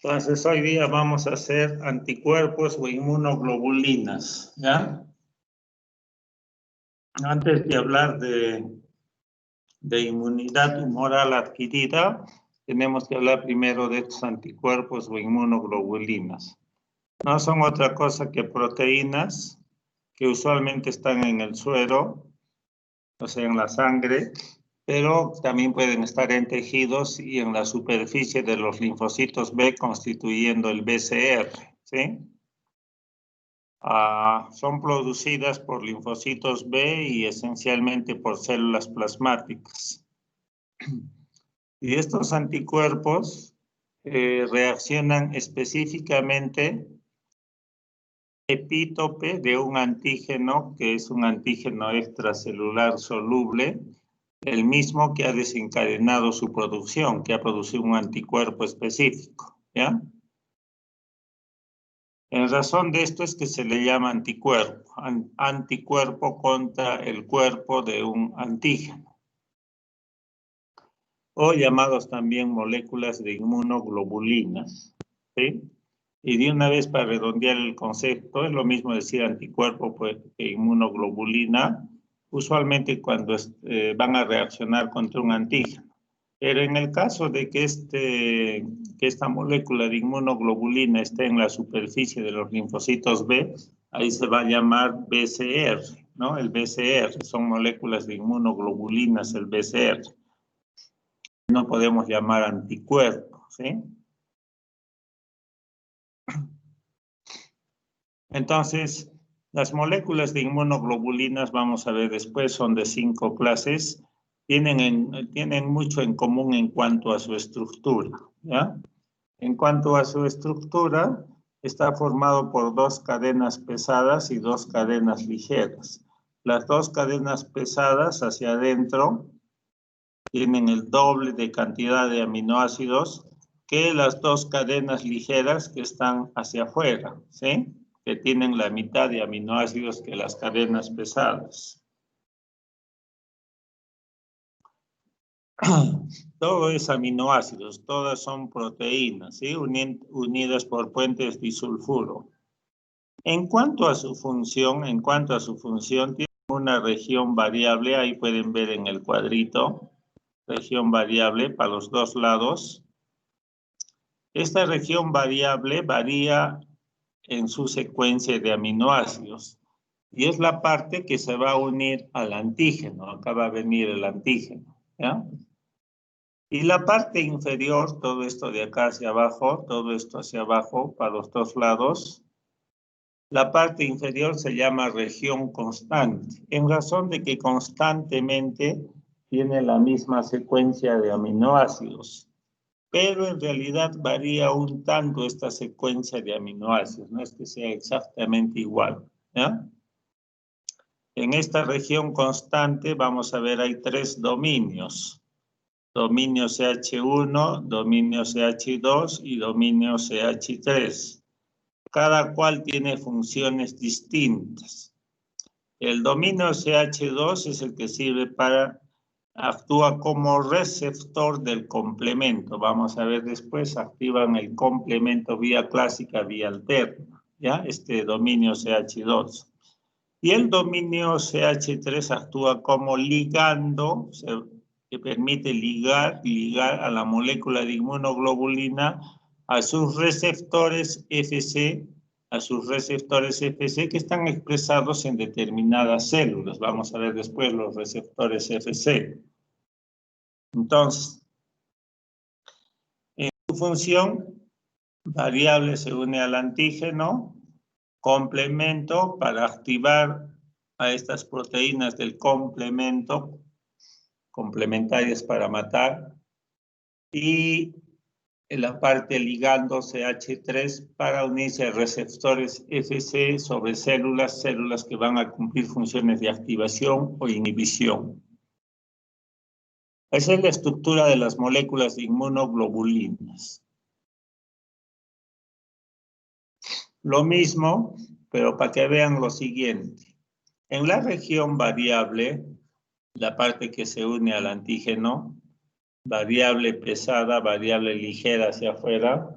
Entonces, hoy día vamos a hacer anticuerpos o inmunoglobulinas, ¿ya? Antes de hablar de inmunidad humoral adquirida, tenemos que hablar primero de estos anticuerpos o inmunoglobulinas. No son otra cosa que proteínas que usualmente están en el suero, o sea, en la sangre, pero también pueden estar en tejidos y en la superficie de los linfocitos B constituyendo el BCR, ¿sí? Son producidas por linfocitos B y esencialmente por células plasmáticas. Y estos anticuerpos reaccionan específicamente epítope de un antígeno que es un antígeno extracelular soluble, el mismo que ha desencadenado su producción, que ha producido un anticuerpo específico, ¿ya? En razón de esto es que se le llama anticuerpo, anticuerpo contra el cuerpo de un antígeno, o llamados también moléculas de inmunoglobulinas, ¿sí? Y de una vez para redondear el concepto, es lo mismo decir anticuerpo pues, que inmunoglobulina, usualmente cuando van a reaccionar contra un antígeno. Pero en el caso de que, esta molécula de inmunoglobulina esté en la superficie de los linfocitos B, ahí se va a llamar BCR, ¿no? El BCR, son moléculas de inmunoglobulinas, el BCR. No podemos llamar anticuerpos, ¿sí? Entonces, las moléculas de inmunoglobulinas, vamos a ver después, son de 5 clases. Tienen mucho en común en cuanto a su estructura, ¿ya? En cuanto a su estructura, está formado por 2 cadenas pesadas y 2 cadenas ligeras. Las 2 cadenas pesadas hacia adentro tienen el doble de cantidad de aminoácidos que las 2 cadenas ligeras que están hacia afuera, ¿sí? Que tienen la mitad de aminoácidos que las cadenas pesadas. Todo es aminoácidos, todas son proteínas, ¿sí? Unidas por puentes disulfuro. En cuanto a su función, tiene una región variable, ahí pueden ver en el cuadrito, región variable para los 2 lados. Esta región variable varía en su secuencia de aminoácidos y es la parte que se va a unir al antígeno. Acá va a venir el antígeno, ¿ya? Y la parte inferior, todo esto de acá hacia abajo, todo esto hacia abajo para los 2 lados, la parte inferior se llama región constante, en razón de que constantemente tiene la misma secuencia de aminoácidos, pero en realidad varía un tanto esta secuencia de aminoácidos, no es que sea exactamente igual, ¿ya? En esta región constante vamos a ver hay 3 dominios. Dominio CH1, dominio CH2 y dominio CH3. Cada cual tiene funciones distintas. El dominio CH2 es el que sirve actúa como receptor del complemento. Vamos a ver después, activan el complemento vía clásica, vía alterna, ¿ya? Este dominio CH2. Y el dominio CH3 actúa como ligando, que permite ligar a la molécula de inmunoglobulina a sus receptores FC, que están expresados en determinadas células. Vamos a ver después los receptores FC. Entonces, en su función, variable se une al antígeno, complemento para activar a estas proteínas del complemento, complementarias para matar, y en la parte ligando CH3 para unirse a receptores FC sobre células que van a cumplir funciones de activación o inhibición. Esa es la estructura de las moléculas de inmunoglobulinas. Lo mismo, pero para que vean lo siguiente. En la región variable, la parte que se une al antígeno, variable pesada, variable ligera hacia afuera,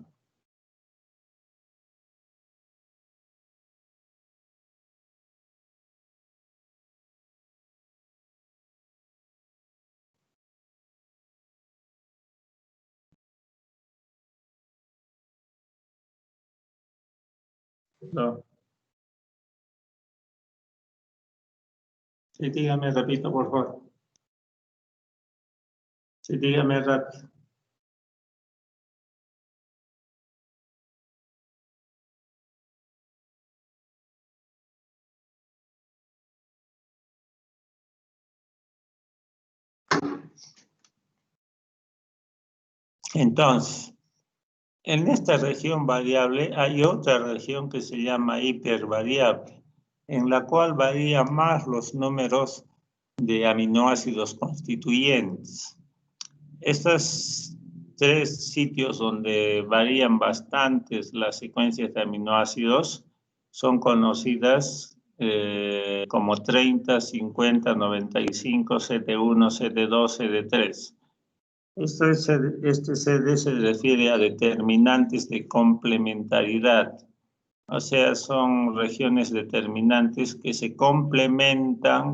No. Sí, dígame, repito, por favor. Sí, dígame rápido. Entonces, en esta región variable hay otra región que se llama hipervariable, en la cual varían más los números de aminoácidos constituyentes. Estos tres sitios donde varían bastantes las secuencias de aminoácidos son conocidas como 30, 50, 95, CD1, CD2, CD3. Este CD se refiere a determinantes de complementariedad, o sea, son regiones determinantes que se complementan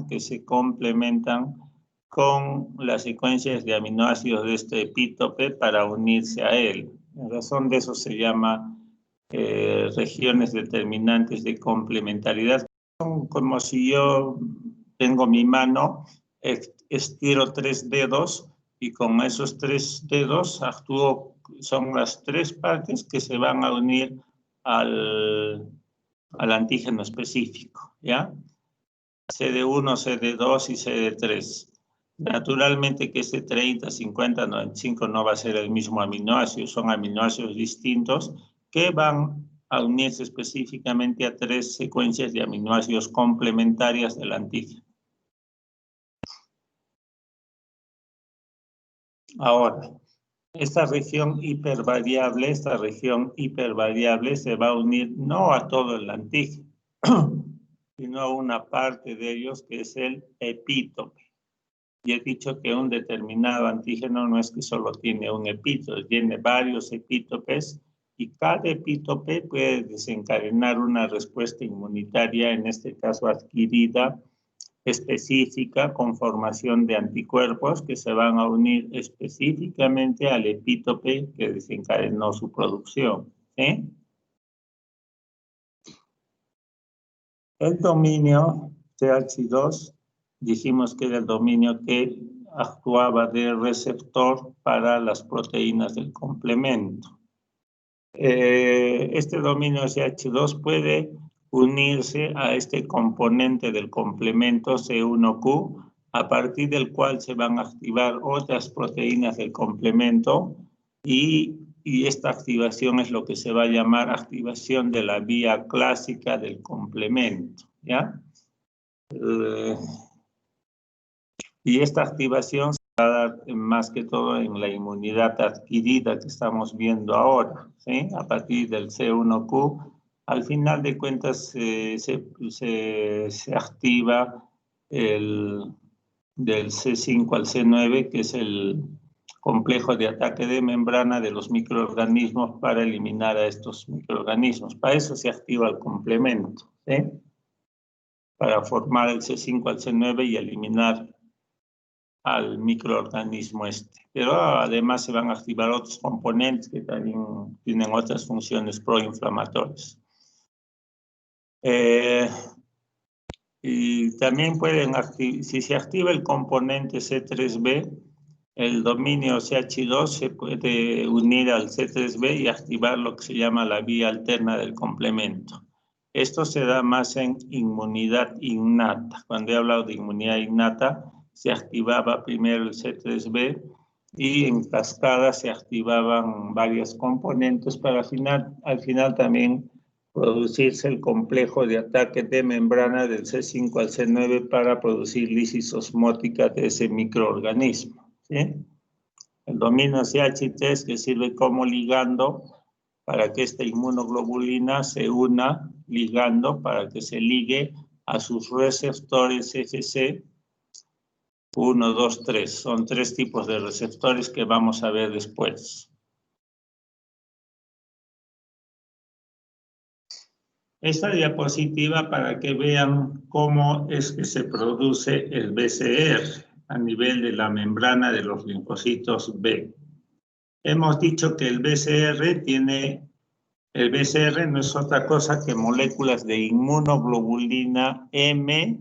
con las secuencias de aminoácidos de este epítope para unirse a él. En razón de eso se llama regiones determinantes de complementariedad. Son como si yo tengo mi mano, estiro 3 dedos y con esos 3 dedos actúo, son las 3 partes que se van a unir al antígeno específico, ¿ya? CD1, CD2 y CD3. Naturalmente que este 30, 50, 95 no va a ser el mismo aminoácido, son aminoácidos distintos que van a unirse específicamente a 3 secuencias de aminoácidos complementarias del antígeno. Ahora, esta región hipervariable se va a unir no a todo el antígeno, sino a una parte de ellos que es el epítope. Y he dicho que un determinado antígeno no es que solo tiene un epítope, tiene varios epítopes y cada epítope puede desencadenar una respuesta inmunitaria, en este caso adquirida, específica, con formación de anticuerpos que se van a unir específicamente al epítope que desencadenó su producción. ¿Sí? El dominio TH2, dijimos que era el dominio que actuaba de receptor para las proteínas del complemento. Este dominio CH2 puede unirse a este componente del complemento C1Q, a partir del cual se van a activar otras proteínas del complemento y esta activación es lo que se va a llamar activación de la vía clásica del complemento, ¿ya? Y esta activación se va a dar más que todo en la inmunidad adquirida que estamos viendo ahora, ¿sí? A partir del C1Q, al final de cuentas se activa del C5 al C9, que es el complejo de ataque de membrana de los microorganismos para eliminar a estos microorganismos. Para eso se activa el complemento, ¿sí? Para formar el C5 al C9 y eliminar al microorganismo este. Pero además se van a activar otros componentes que también tienen otras funciones proinflamatorias. Y también pueden activar, si se activa el componente C3b, el dominio CH2 se puede unir al C3b y activar lo que se llama la vía alterna del complemento. Esto se da más en inmunidad innata. Cuando he hablado de inmunidad innata, se activaba primero el C3b y en cascada se activaban varios componentes para al final también producirse el complejo de ataque de membrana del C5 al C9 para producir lisis osmótica de ese microorganismo, ¿sí? El dominio CH3 que sirve como ligando para que esta inmunoglobulina se una, ligando para que se ligue a sus receptores FC 1, 2, 3. Son 3 tipos de receptores que vamos a ver después. Esta diapositiva para que vean cómo es que se produce el BCR a nivel de la membrana de los linfocitos B. Hemos dicho que el BCR tiene El BCR no es otra cosa que moléculas de inmunoglobulina M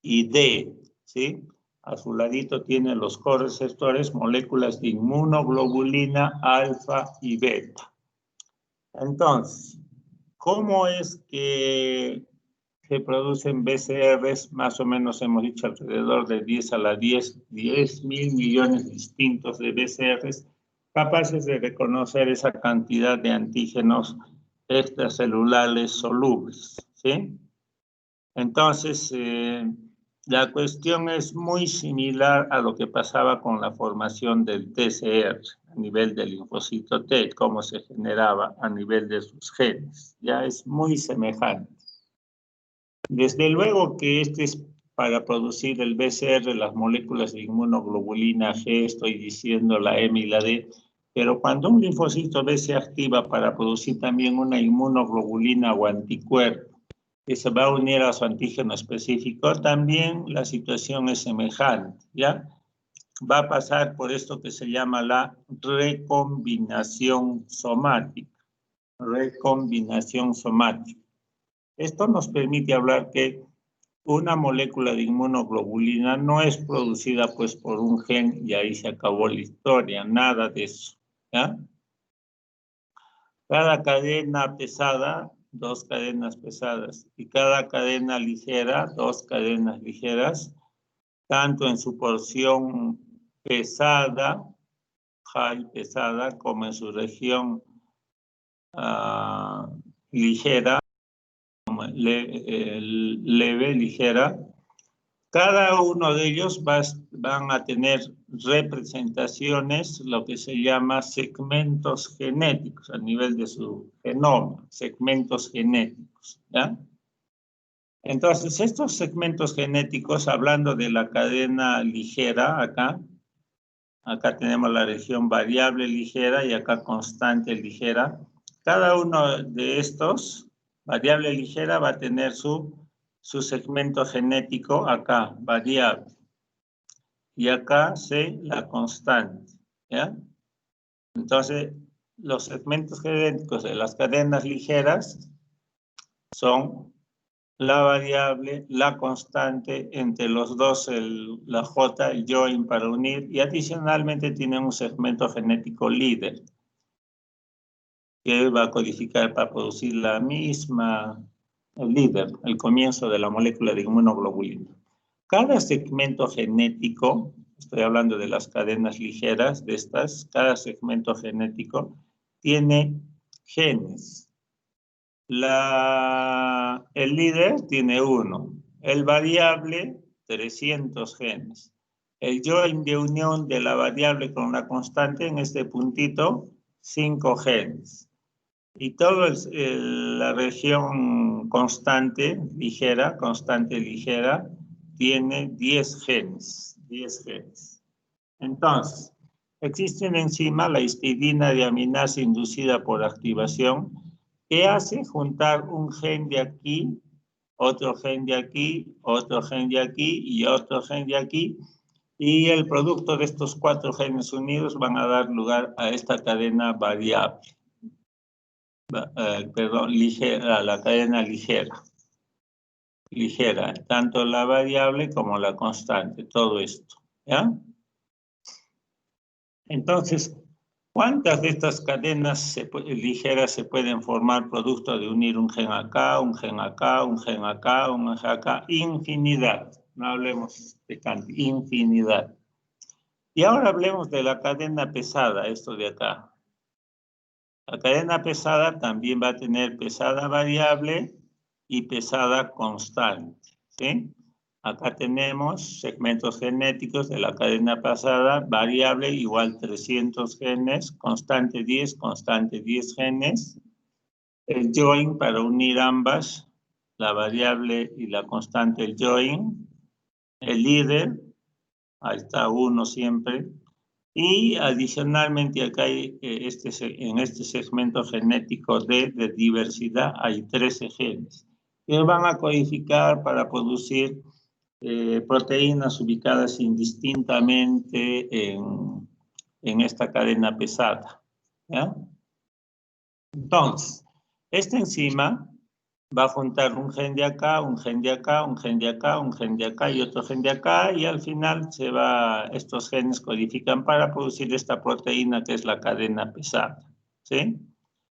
y D, ¿sí? A su ladito tiene los correceptores, moléculas de inmunoglobulina alfa y beta. Entonces, ¿cómo es que se producen BCRs? Más o menos hemos dicho alrededor de 10 mil millones distintos de BCRs capaces de reconocer esa cantidad de antígenos extracelulares solubles, ¿sí? Entonces, la cuestión es muy similar a lo que pasaba con la formación del TCR a nivel del linfocito T, cómo se generaba a nivel de sus genes. Ya es muy semejante. Desde luego que este es para producir el BCR, las moléculas de inmunoglobulina G, estoy diciendo la M y la D, pero cuando un linfocito B se activa para producir también una inmunoglobulina o anticuerpo, que se va a unir a su antígeno específico, también la situación es semejante, ¿ya? Va a pasar por esto que se llama la recombinación somática. Recombinación somática. Esto nos permite hablar que una molécula de inmunoglobulina no es producida pues por un gen y ahí se acabó la historia, nada de eso, ¿ya? Cada cadena pesada, 2 cadenas pesadas, y cada cadena ligera, 2 cadenas ligeras, tanto en su porción pesada, high pesada, como en su región ligera, como leve, ligera. Cada uno de ellos van a tener representaciones, lo que se llama segmentos genéticos a nivel de su genoma, segmentos genéticos, ¿ya? Entonces, estos segmentos genéticos, hablando de la cadena ligera, acá tenemos la región variable ligera y acá constante ligera. Cada uno de estos, variable ligera, va a tener su segmento genético acá, variable. Y acá la constante, ¿ya? Entonces, los segmentos genéticos de las cadenas ligeras son la variable, la constante, entre los dos la J, el join para unir, y adicionalmente tienen un segmento genético líder, que va a codificar para producir la misma, el líder, el comienzo de la molécula de inmunoglobulina. Cada segmento genético, estoy hablando de las cadenas ligeras de estas, cada segmento genético tiene genes. El líder tiene 1, el variable 300 genes. El join de unión de la variable con la constante en este puntito, 5 genes. Y toda la región constante ligera, tiene 10 genes. 10 genes. Entonces, existe una enzima, la histidina deaminasa inducida por activación, que hace juntar un gen de aquí, otro gen de aquí, otro gen de aquí y otro gen de aquí, y el producto de estos 4 genes unidos van a dar lugar a esta cadena variable. Ligera, la cadena ligera. Ligera, tanto la variable como la constante, todo esto, ¿ya? Entonces, ¿cuántas de estas cadenas ligeras se pueden formar producto de unir un gen acá, un gen acá, un gen acá, un gen acá? Infinidad. No hablemos de cantidad, infinidad. Y ahora hablemos de la cadena pesada, esto de acá. La cadena pesada también va a tener pesada variable y pesada constante, ¿sí? Acá tenemos segmentos genéticos de la cadena pesada, variable igual 300 genes, constante 10 genes. El join para unir ambas, la variable y la constante, el join. El líder, ahí está 1 siempre. Y adicionalmente acá hay, en este segmento genético de diversidad hay 13 genes que van a codificar para producir proteínas ubicadas indistintamente en esta cadena pesada, ¿ya? Entonces, Esta enzima va a juntar un gen de acá, un gen de acá, un gen de acá, un gen de acá y otro gen de acá, y al final estos genes codifican para producir esta proteína que es la cadena pesada, ¿sí?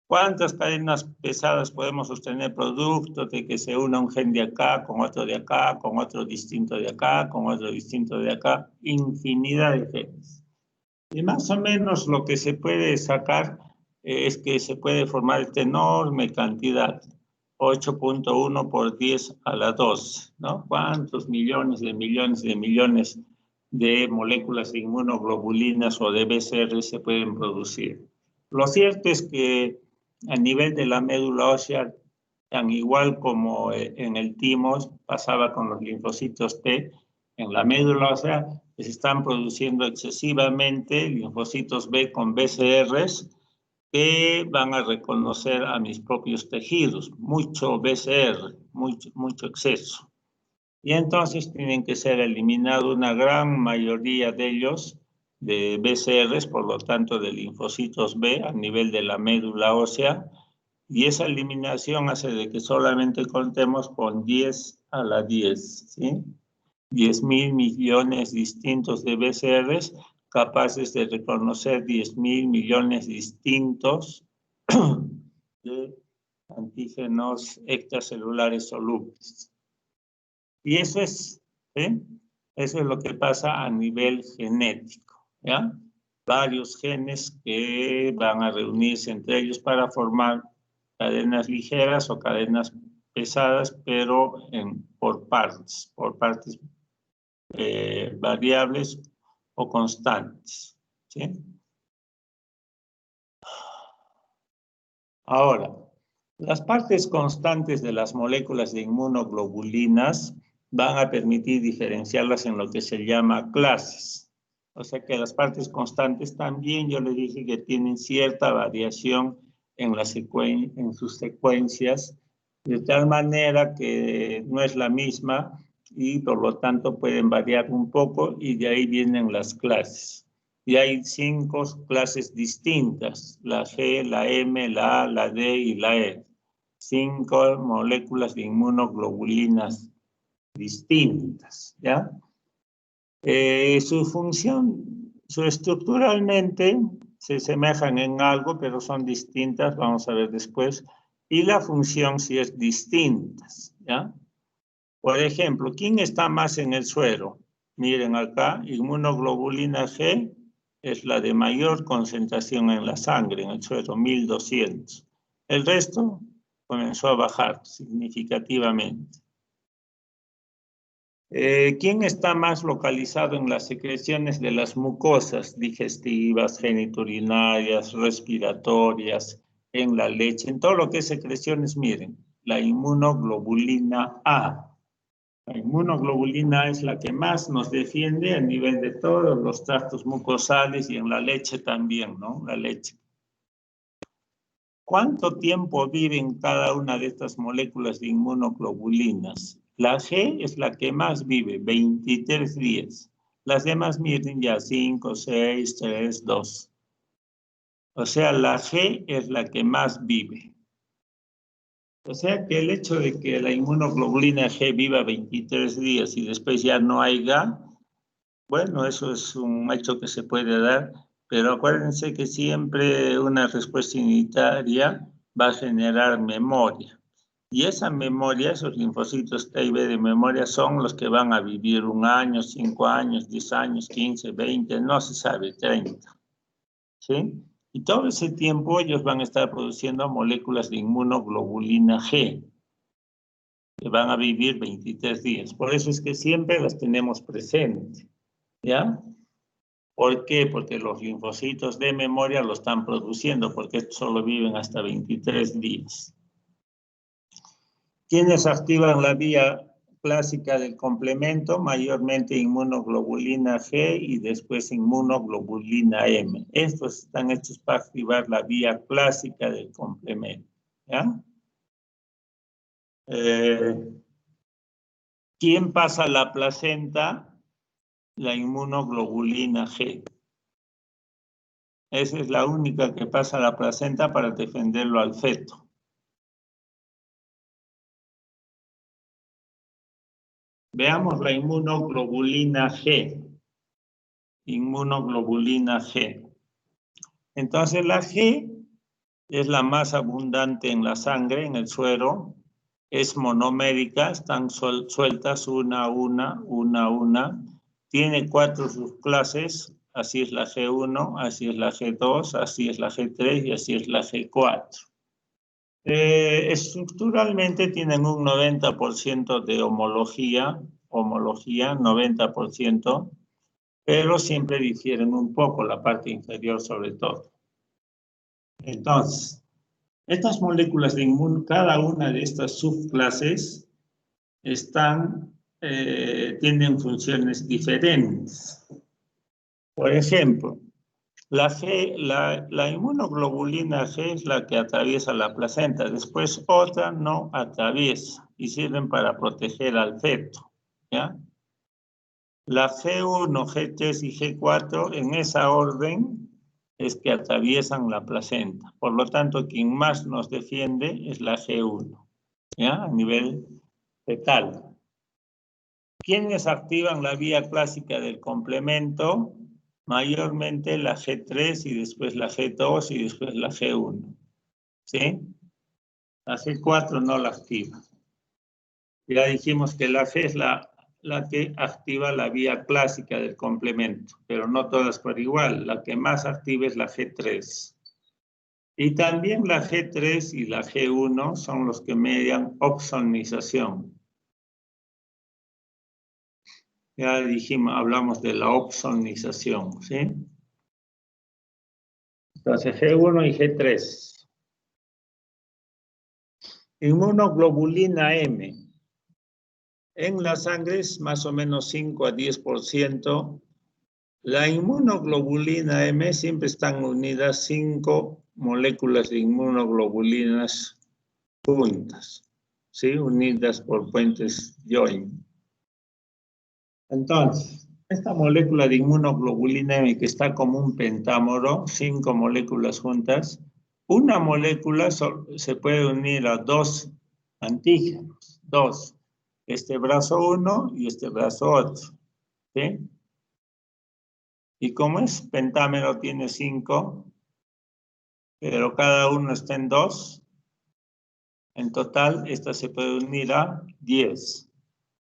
¿Cuántas cadenas pesadas podemos sostener producto de que se una un gen de acá, con otro distinto de acá, con otro distinto de acá? Infinidad de genes. Y más o menos lo que se puede sacar es que se puede formar esta enorme cantidad, 8.1 por 10 a la 12, ¿no? ¿Cuántos millones de millones de millones de moléculas de inmunoglobulinas o de BCR se pueden producir? Lo cierto es que a nivel de la médula ósea, tan igual como en el timo pasaba con los linfocitos T, en la médula ósea se están produciendo excesivamente linfocitos B con BCRs que van a reconocer a mis propios tejidos, mucho BCR, mucho exceso. Y entonces tienen que ser eliminados una gran mayoría de ellos de BCRs, por lo tanto de linfocitos B a nivel de la médula ósea, y esa eliminación hace de que solamente contemos con 10 a la 10, ¿sí? 10.000 millones distintos de BCRs capaces de reconocer 10.000 millones distintos de antígenos extracelulares solubles. Y eso es, ¿sí? Eso es lo que pasa a nivel genético, ¿ya? Varios genes que van a reunirse entre ellos para formar cadenas ligeras o cadenas pesadas, pero por partes variables o constantes, ¿sí? Ahora, las partes constantes de las moléculas de inmunoglobulinas van a permitir diferenciarlas en lo que se llama clases. O sea que las partes constantes también yo le dije que tienen cierta variación en sus secuencias, de tal manera que no es la misma y por lo tanto pueden variar un poco y de ahí vienen las clases. Y hay 5 clases distintas, la G, la M, la A, la D y la E. 5 moléculas de inmunoglobulinas distintas, ¿ya? Su función, estructuralmente se asemejan en algo, pero son distintas, vamos a ver después, y la función sí es distinta, ¿ya? Por ejemplo, ¿quién está más en el suero? Miren acá, inmunoglobulina G es la de mayor concentración en la sangre, en el suero, 1200. El resto comenzó a bajar significativamente. ¿Quién está más localizado en las secreciones de las mucosas digestivas, geniturinarias, respiratorias, en la leche? En todo lo que es secreciones, miren, la inmunoglobulina A. La inmunoglobulina es la que más nos defiende a nivel de todos los tractos mucosales y en la leche también, ¿no? La leche. ¿Cuánto tiempo viven cada una de estas moléculas de inmunoglobulinas? La G es la que más vive, 23 días. Las demás miren ya 5, 6, 3, 2. O sea, la G es la que más vive. O sea que el hecho de que la inmunoglobulina G viva 23 días y después ya no haya, bueno, eso es un hecho que se puede dar, pero acuérdense que siempre una respuesta inmunitaria va a generar memoria. Y esa memoria, esos linfocitos T y B de memoria, son los que van a vivir 1 año, 5 años, 10 años, 15, 20, no se sabe, 30. ¿Sí? Y todo ese tiempo ellos van a estar produciendo moléculas de inmunoglobulina G, que van a vivir 23 días. Por eso es que siempre las tenemos presentes, ¿ya? ¿Por qué? Porque los linfocitos de memoria lo están produciendo, porque estos solo viven hasta 23 días. ¿Quiénes activan la vía clásica del complemento? Mayormente inmunoglobulina G y después inmunoglobulina M. Estos están hechos para activar la vía clásica del complemento, ¿ya? ¿Quién pasa la placenta? La inmunoglobulina G. Esa es la única que pasa la placenta para defenderlo al feto. Veamos la inmunoglobulina G. Inmunoglobulina G. Entonces la G es la más abundante en la sangre, en el suero. Es monomérica, están sueltas una. Tiene 4 subclases, así es la G1, así es la G2, así es la G3 y así es la G4. Estructuralmente tienen un 90% de homología, 90%, pero siempre difieren un poco, la parte inferior sobre todo. Entonces, estas moléculas de cada una de estas subclases tienen funciones diferentes. Por ejemplo, la inmunoglobulina G es la que atraviesa la placenta, después otra no atraviesa y sirven para proteger al feto, ¿ya? La G1, G3 y G4 en esa orden es que atraviesan la placenta. Por lo tanto, quien más nos defiende es la G1, ¿ya? A nivel fetal. ¿Quiénes activan la vía clásica del complemento? Mayormente la G3 y después la G2 y después la G1. ¿Sí? La G4 no la activa. Ya dijimos que la G es la que activa la vía clásica del complemento, pero no todas por igual. La que más activa es la G3. Y también la G3 y la G1 son los que median opsonización. Ya dijimos, hablamos de la opsonización, ¿sí? Entonces, G1 y G3. Inmunoglobulina M. En la sangre es más o menos 5 a 10%. La inmunoglobulina M siempre están unidas 5 moléculas de inmunoglobulinas juntas, ¿sí? Unidas por puentes join. Entonces, esta molécula de inmunoglobulina M que está como un pentámero, 5 moléculas juntas, una molécula se puede unir a 2 antígenos, 2, este brazo 1 y este brazo otro, ¿sí? Y como es pentámero tiene 5, pero cada uno está en 2, en total esta se puede unir a 10.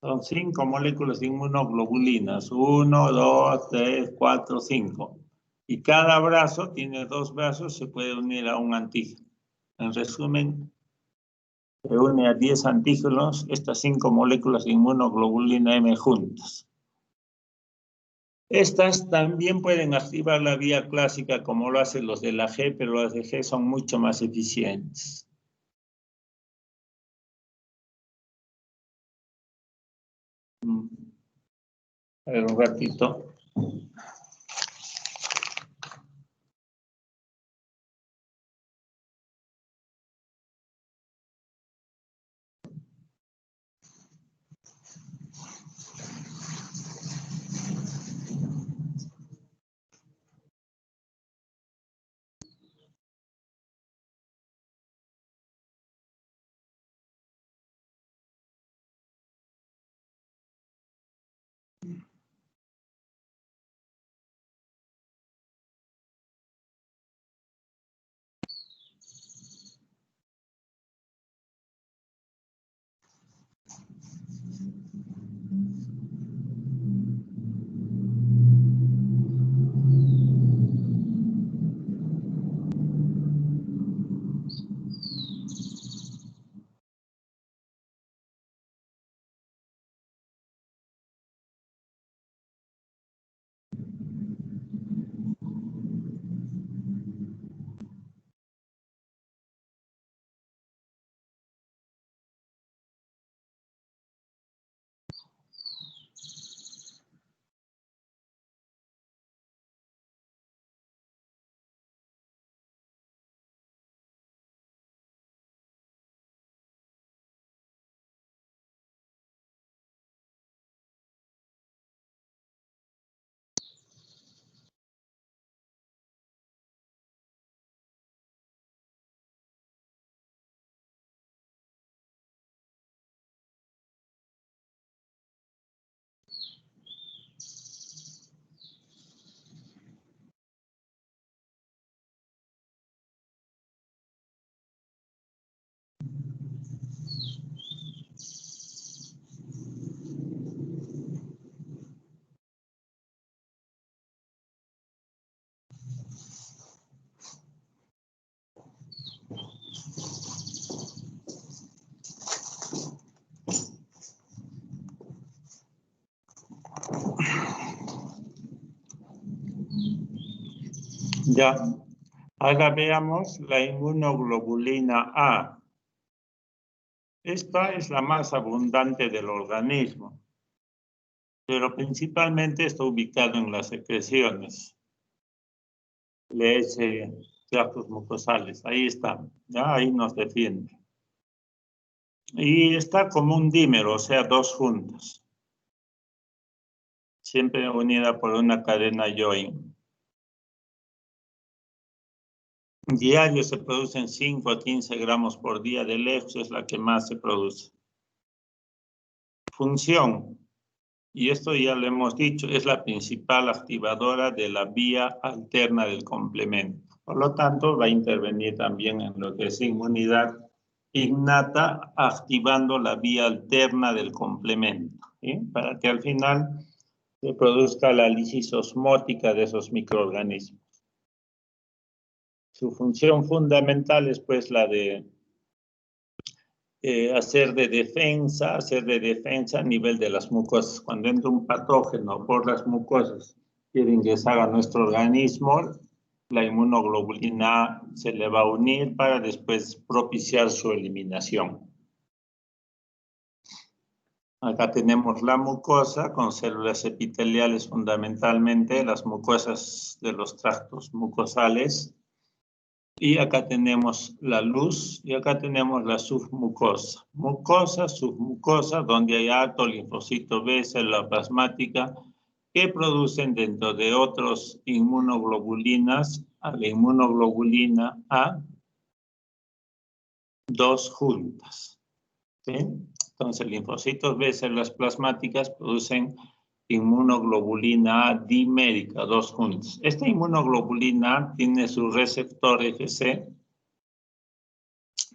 Son 5 moléculas de inmunoglobulinas. 1, 2, 3, 4, 5. Y cada brazo tiene 2 brazos, se puede unir a un antígeno. En resumen, se une a 10 antígenos estas 5 moléculas de inmunoglobulina M juntas. Estas también pueden activar la vía clásica como lo hacen los de la G, pero las de G son mucho más eficientes. A ver, un ratito. Ya. Ahora veamos la inmunoglobulina A. Esta es la más abundante del organismo, pero principalmente está ubicado en las secreciones. Leche, tractos mucosales, ahí está, ya ahí nos defiende. Y está como un dímero, o sea, dos juntas, siempre unida por una cadena join. Diario se producen 5 a 15 gramos por día de leche, es la que más se produce. Función, y esto ya lo hemos dicho, es la principal activadora de la vía alterna del complemento. Por lo tanto, va a intervenir también en lo que es inmunidad innata, activando la vía alterna del complemento, ¿sí? Para que al final se produzca la lisis osmótica de esos microorganismos. Su función fundamental es pues la de hacer de defensa a nivel de las mucosas. Cuando entra un patógeno por las mucosas, quiere ingresar a nuestro organismo, la inmunoglobulina A se le va a unir para después propiciar su eliminación. Acá tenemos la mucosa con células epiteliales fundamentalmente, las mucosas de los tractos mucosales. Y acá tenemos la luz y acá tenemos la submucosa. Mucosa, submucosa, donde hay alto linfocito B, célula plasmática, que producen dentro de otros inmunoglobulinas, a la inmunoglobulina A, dos juntas. ¿Sí? Entonces, linfocitos B, células plasmáticas producen inmunoglobulina A dimérica, dos juntas. Esta inmunoglobulina A tiene su receptor FC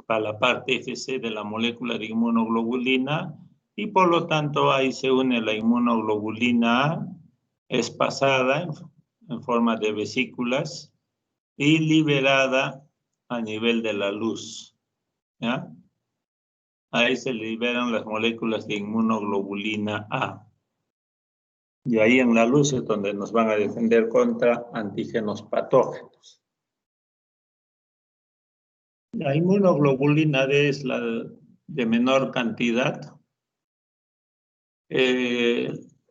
para la parte FC de la molécula de inmunoglobulina y por lo tanto ahí se une la inmunoglobulina A espasada en forma de vesículas y liberada a nivel de la luz. ¿Ya? Ahí se liberan las moléculas de inmunoglobulina A. Y ahí en la luz es donde nos van a defender contra antígenos patógenos. La inmunoglobulina D es la de menor cantidad.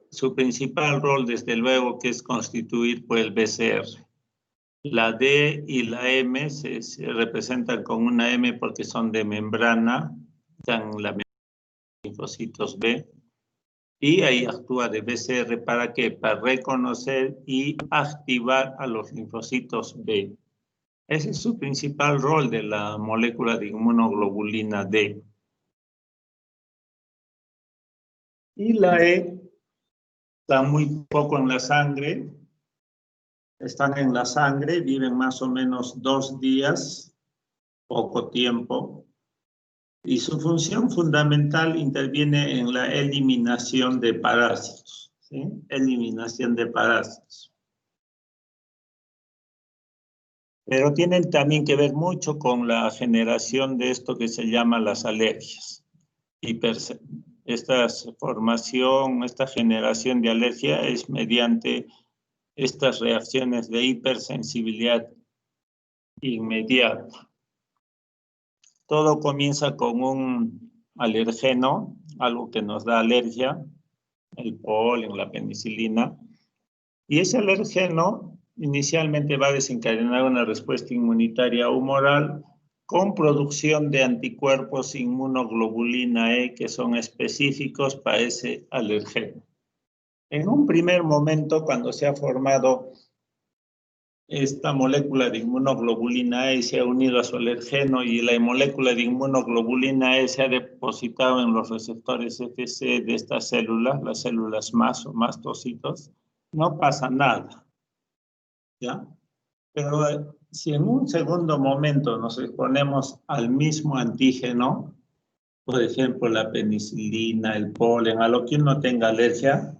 Su principal rol, desde luego, que es constituir por el BCR. La D y la M se representan con una M porque son de membrana, dan la membrana de linfocitos B. Y ahí actúa de BCR ¿para qué? Para reconocer y activar a los linfocitos B. Ese es su principal rol de la molécula de inmunoglobulina D. Y la E está muy poco en la sangre. Están en la sangre, viven más o menos 2 días, poco tiempo. Y su función fundamental interviene en la eliminación de parásitos. ¿Sí? Eliminación de parásitos. Pero tienen también que ver mucho con la generación de esto que se llama las alergias. Esta generación de alergia es mediante estas reacciones de hipersensibilidad inmediata. Todo comienza con un alergeno, algo que nos da alergia, el polen, la penicilina, y ese alergeno inicialmente va a desencadenar una respuesta inmunitaria humoral con producción de anticuerpos inmunoglobulina E que son específicos para ese alergeno. En un primer momento, cuando se ha formado esta molécula de inmunoglobulina E se ha unido a su alergeno y la molécula de inmunoglobulina E se ha depositado en los receptores FC de estas células, las células MAS o mastocitos, no pasa nada. ¿Ya? Pero si en un segundo momento nos exponemos al mismo antígeno, por ejemplo, la penicilina, el polen, a lo que uno tenga alergia,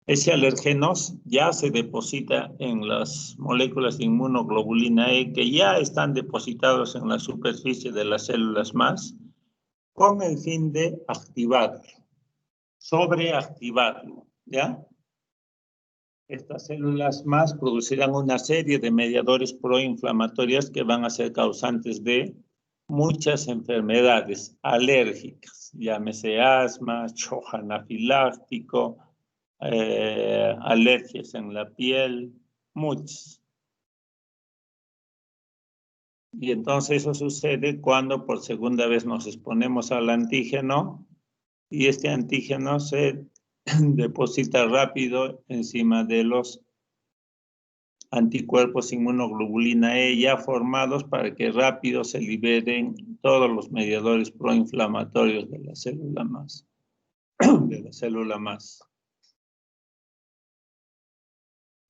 ese alergeno ya se deposita en las moléculas de inmunoglobulina E que ya están depositados en la superficie de las células MAS con el fin de activarlo, sobreactivarlo, ¿ya? Estas células más producirán una serie de mediadores proinflamatorios que van a ser causantes de muchas enfermedades alérgicas, llámese asma, shock anafiláctico, alergias en la piel, muchas. Y entonces eso sucede cuando por segunda vez nos exponemos al antígeno y este antígeno se deposita rápido encima de los anticuerpos inmunoglobulina E ya formados para que rápido se liberen todos los mediadores proinflamatorios de la célula más.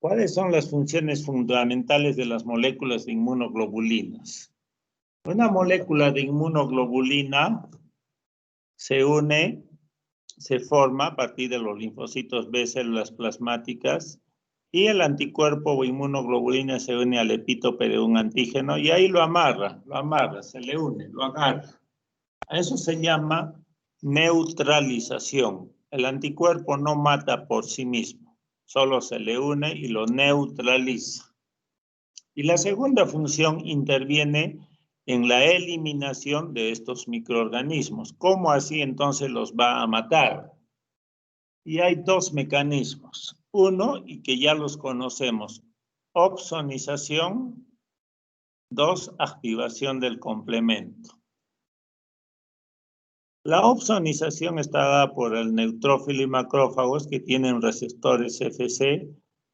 ¿Cuáles son las funciones fundamentales de las moléculas de inmunoglobulinas? Una molécula de inmunoglobulina se forma a partir de los linfocitos B, células plasmáticas, y el anticuerpo o inmunoglobulina se une al epítope de un antígeno y ahí lo amarra, se le une, lo agarra. A eso se llama neutralización. El anticuerpo no mata por sí mismo, solo se le une y lo neutraliza. Y la segunda función interviene en la eliminación de estos microorganismos. ¿Cómo así entonces los va a matar? Y hay dos mecanismos. Uno, y que ya los conocemos, opsonización. Dos, activación del complemento. La opsonización está dada por el neutrófilo y macrófagos que tienen receptores FC.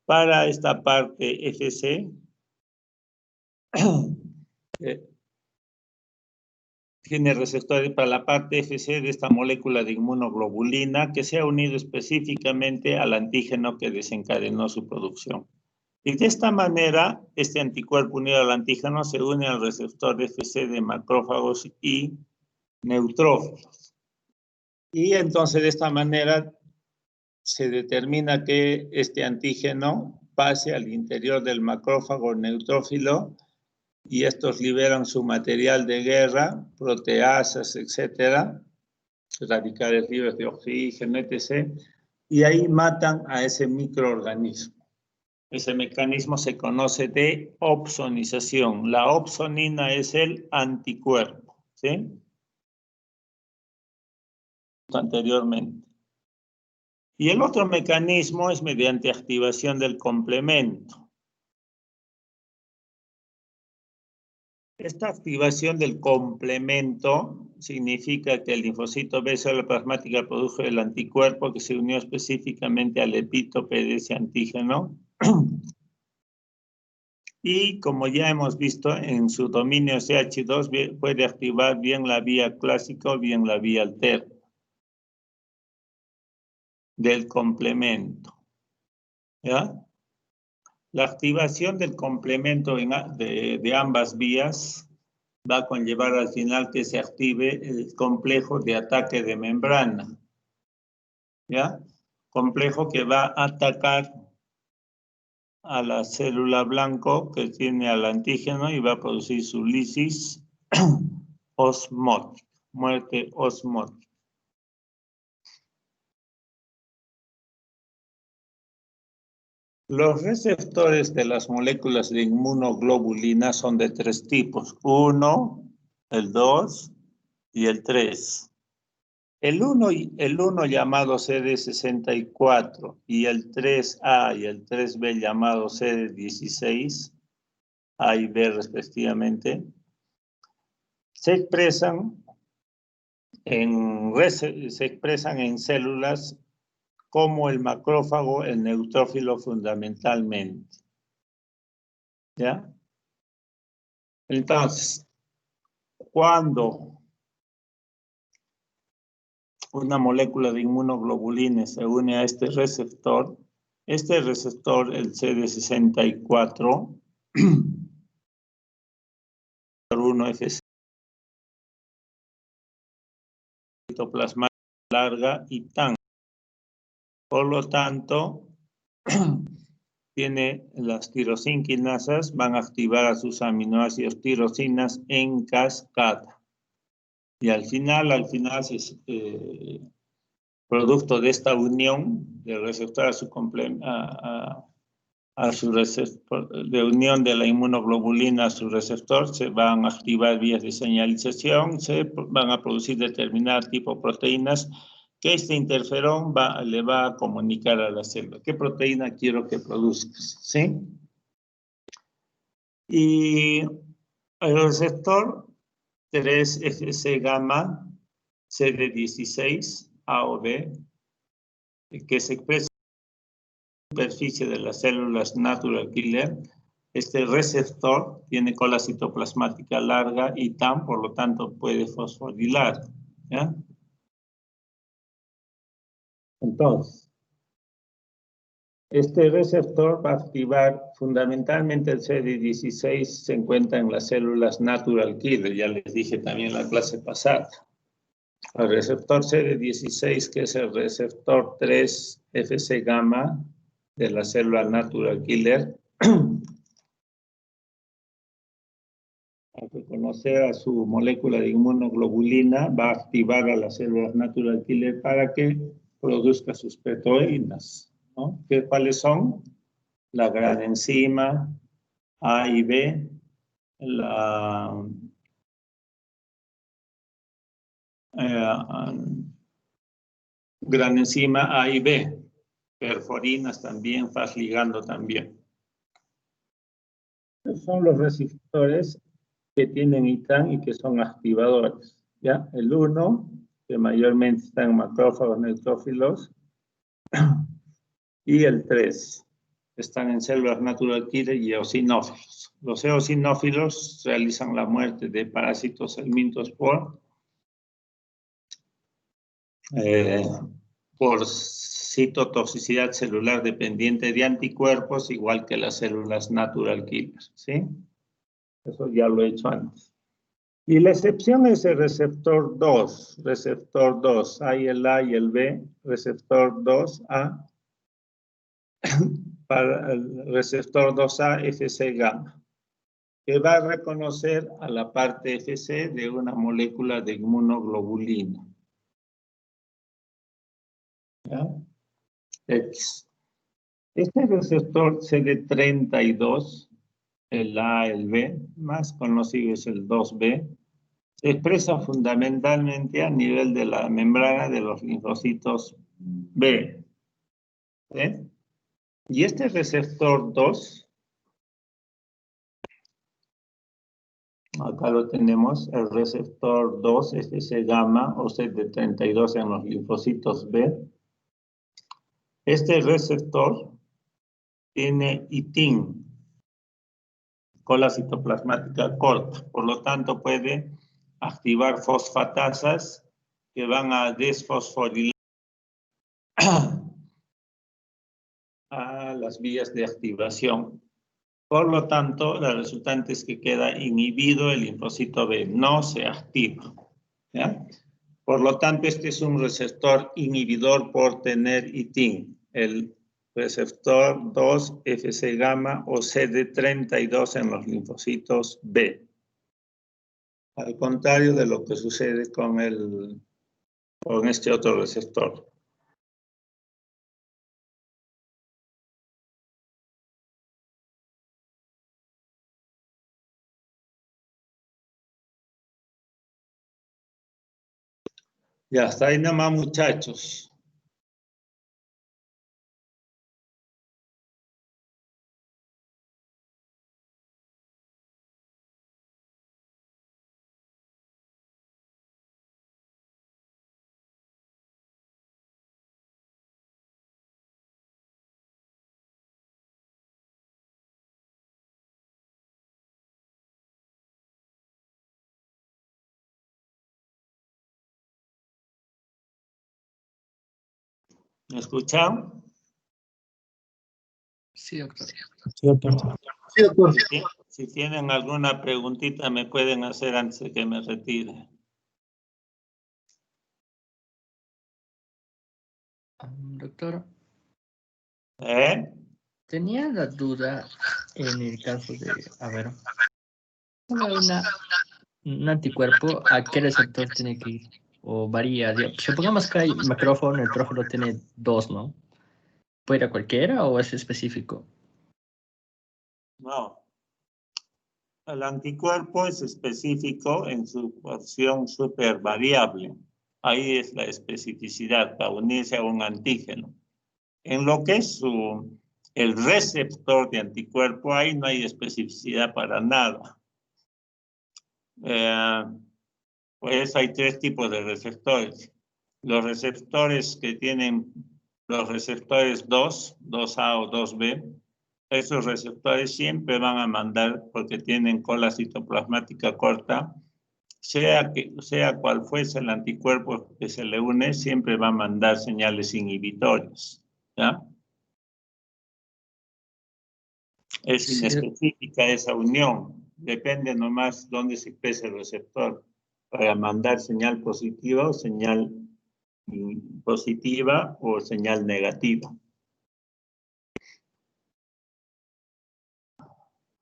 Para esta parte FC, tiene receptores para la parte FC de esta molécula de inmunoglobulina que se ha unido específicamente al antígeno que desencadenó su producción. Y de esta manera, este anticuerpo unido al antígeno se une al receptor FC de macrófagos y neutrófilos. Y entonces de esta manera se determina que este antígeno pase al interior del macrófago neutrófilo y estos liberan su material de guerra, proteasas, etcétera, radicales libres de oxígeno, etc. Y ahí matan a ese microorganismo. Ese mecanismo se conoce de opsonización. La opsonina es el anticuerpo, ¿sí? Anteriormente. Y el otro mecanismo es mediante activación del complemento. Esta activación del complemento significa que el linfocito B célula plasmática produjo el anticuerpo que se unió específicamente al epítope de ese antígeno. Y como ya hemos visto, en su dominio CH2 puede activar bien la vía clásica o bien la vía alterna del complemento. ¿Ya? La activación del complemento de ambas vías va a conllevar al final que se active el complejo de ataque de membrana. ¿Ya? Complejo que va a atacar a la célula blanco que tiene al antígeno y va a producir su lisis osmótica, muerte osmótica. Los receptores de las moléculas de inmunoglobulina son de tres tipos: 1, el 2 y el 3. El 1 llamado CD64 y el 3A y el 3B llamado CD16, A y B respectivamente, se expresan en células como el macrófago, el neutrófilo fundamentalmente. ¿Ya? Entonces, cuando una molécula de inmunoglobulina se une a este receptor, el CD64, 1FC, citoplasmática larga y tan. Por lo tanto, tiene las tirosinquinasas, van a activar a sus aminoácidos tirosinas en cascada. Y al final producto de esta unión del receptor a a su receptor, de unión de la inmunoglobulina a su receptor, se van a activar vías de señalización, se van a producir determinado tipo de proteínas que este interferón le va a comunicar a la célula. ¿Qué proteína quiero que produzcas? ¿Sí? Y el receptor 3-FC gamma CD16 A o B, que se expresa superficie de las células natural killer. Este receptor tiene cola citoplasmática larga y TAM, por lo tanto puede fosforilar. ¿Ya? Entonces, este receptor va a activar fundamentalmente el CD16, se encuentra en las células natural killer, ya les dije también en la clase pasada. El receptor CD16, que es el receptor 3-FC gamma de la célula natural killer, al reconocer a su molécula de inmunoglobulina, va a activar a las células natural killer para que produzca sus proteínas, ¿no? ¿Cuáles son? La gran enzima A y B, la gran enzima A y B, perforinas también, faz ligando también. Estos son los receptores que tienen ITAM y que son activadores, ¿ya? El 1, que mayormente está en macrófagos neutrófilos, y el 3, están en células natural killer y eosinófilos. Los eosinófilos realizan la muerte de parásitos helmintos por citotoxicidad celular dependiente de anticuerpos, igual que las células natural killer, ¿sí? Eso ya lo he hecho antes. Y la excepción es el receptor 2, hay el A y el B, receptor 2A, para el receptor 2A FC gamma, que va a reconocer a la parte FC de una molécula de inmunoglobulina. ¿Ya? X. Este receptor CD32, el A, el B, más conocido es el 2B, se expresa fundamentalmente a nivel de la membrana de los linfocitos B. ¿Sí? Y este receptor 2, acá lo tenemos, el receptor 2, FC gamma o CD32 en los linfocitos B. Este receptor tiene ITIN, cola citoplasmática corta, por lo tanto puede activar fosfatasas que van a desfosforilar a las vías de activación. Por lo tanto, la resultante es que queda inhibido el linfocito B, no se activa. ¿Ya? Por lo tanto, este es un receptor inhibidor por tener ITIN, el receptor 2 FC gamma o CD32 en los linfocitos B. Al contrario de lo que sucede con este otro receptor. Ya está ahí nada más, muchachos. ¿Me escuchan? Sí, doctor. Sí, doctor. Sí, doctor. Si tienen alguna preguntita, me pueden hacer antes de que me retire. Doctor, tenía la duda en el caso de, un anticuerpo, ¿a qué receptor tiene que ir? O varía. Supongamos que hay macrófago, neutrófilo tiene 2, ¿no? ¿Puede ir a cualquiera o es específico? No. El anticuerpo es específico en su porción supervariable. Ahí es la especificidad para unirse a un antígeno. En lo que es el receptor de anticuerpo, ahí no hay especificidad para nada. Pues hay tres tipos de receptores. Los receptores que tienen los receptores 2A o 2B, esos receptores siempre van a mandar, porque tienen cola citoplasmática corta, sea cual fuese el anticuerpo que se le une, siempre va a mandar señales inhibitorias, ¿ya? Es inespecífica esa unión, depende nomás dónde se expresa el receptor, para mandar señal positiva o señal negativa.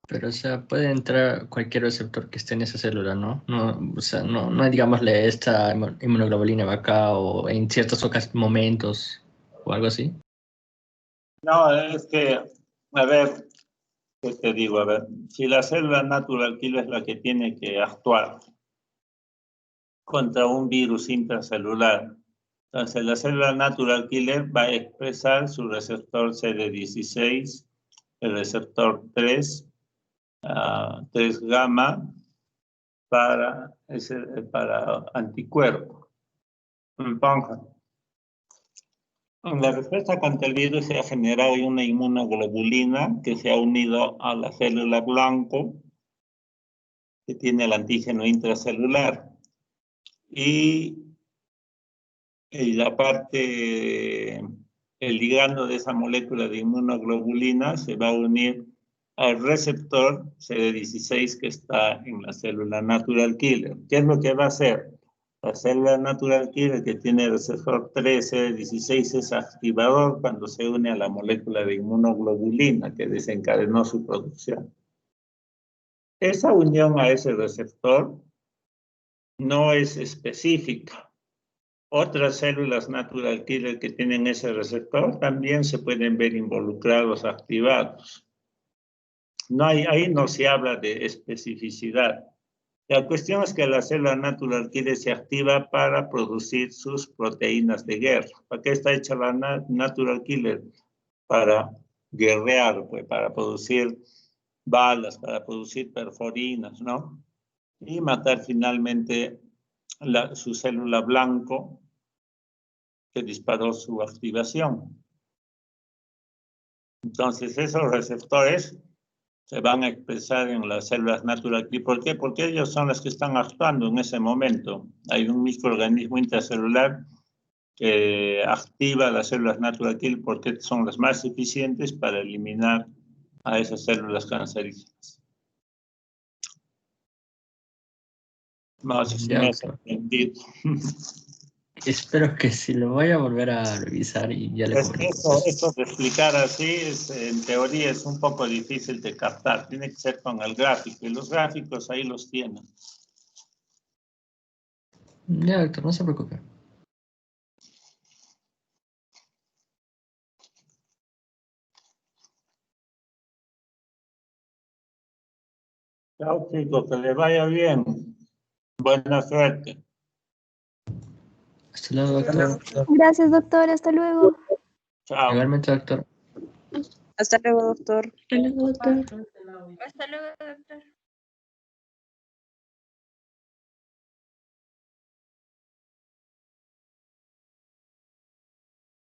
Pero, o sea, puede entrar cualquier receptor que esté en esa célula, ¿no? No, o sea, no hay, digámosle, esta inmunoglobulina va acá o en ciertos momentos o algo así. No, es que, a ver, ¿qué te digo? A ver, si la célula natural killer es la que tiene que actuar contra un virus intracelular, entonces la célula natural killer va a expresar su receptor CD16, el receptor 3 gamma para anticuerpo. Entonces, en la respuesta contra el virus se ha generado una inmunoglobulina que se ha unido a la célula blanco que tiene el antígeno intracelular. Y la parte, el ligando de esa molécula de inmunoglobulina se va a unir al receptor CD16 que está en la célula natural killer. ¿Qué es lo que va a hacer? La célula natural killer que tiene el receptor 3 CD16 es activador cuando se une a la molécula de inmunoglobulina que desencadenó su producción. Esa unión a ese receptor no es específica. Otras células natural killer que tienen ese receptor también se pueden ver involucrados, activados. Ahí no se habla de especificidad. La cuestión es que la célula natural killer se activa para producir sus proteínas de guerra. ¿Para qué está hecha la natural killer? Para guerrear, pues, para producir balas, para producir perforinas, ¿no? Y matar finalmente su célula blanco que disparó su activación. Entonces, esos receptores se van a expresar en las células natural killer. ¿Por qué? Porque ellos son los que están actuando en ese momento. Hay un microorganismo intracelular que activa las células natural killer porque son las más eficientes para eliminar a esas células cancerígenas. No sé si me has entendido. Espero que sí, lo voy a volver a revisar y ya le comento. Eso de explicar así, en teoría es un poco difícil de captar. Tiene que ser con el gráfico, y los gráficos ahí los tienen. Ya, doctor, no se preocupe. Chao, chicos, que les vaya bien. Buena suerte. Hasta luego, doctor. Gracias, doctor. Hasta luego. Chao. Igualmente, doctor. Hasta luego, doctor. Hasta luego, doctor. Hasta luego, doctor.